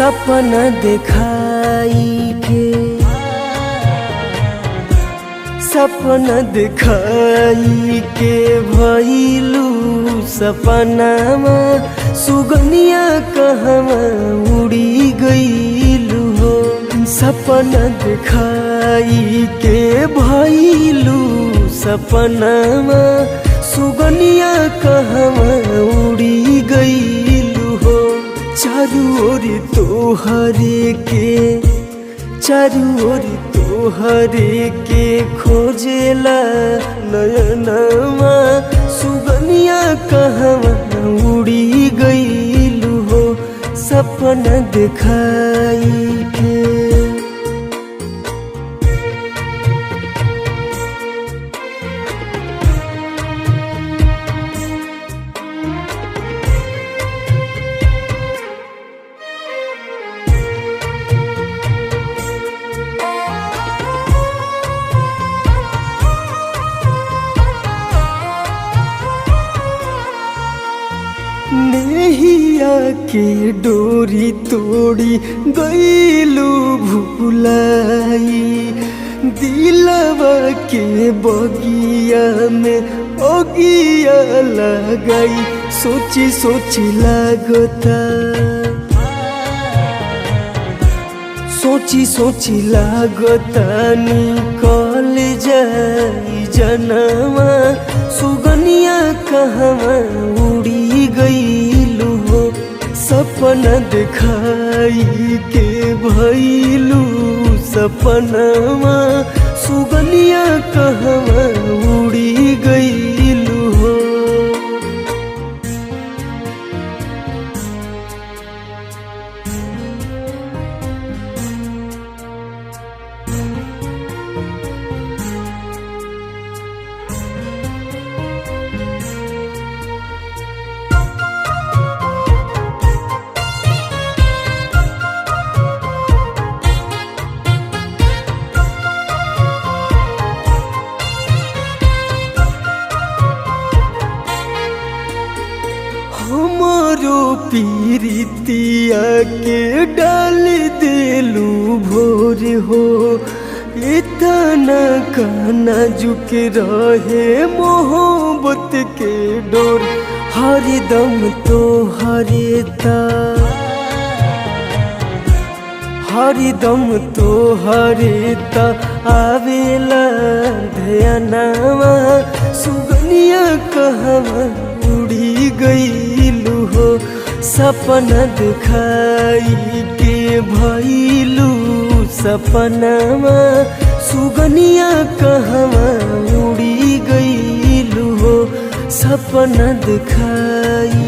सपना दिखाई के सपना दिखाई के भइलू सपनामा सुगनिया कहवा उड़ी गइलू हो। सपना दिखाई के भइलू सपनामा सुगनिया कहवा उड़ी गइलू हो। चारू ओर तोहरे के खोजेला नयनमा सुगनिया कहवा उड़ी गइलू हो। सपना दिखाई के नेहिया के डोरी तोड़ी गइलू भुलाई, दिलवा के बगिया में ओगिया लगाई। सोची सोची लागता निकल जाई जनवा सुगनिया कहवा उड़ी गइलू हो। सपना दिखाई के भइलू सपनामा सुगनिया कहवा उड़ी गइलू हो। हमारो पीरितिया के डाल देलू भोर हो। इतना काना झुक रहे मोहब्बत के डोर। हरदम तो हरेता आवेला ध्यानवा सुगनिया कहवा उड़ी गइलू हो। सपना दिखाई के भइलू सपनामा सुगनिया कहवा उड़ी गइलू हो। सपना दिखाई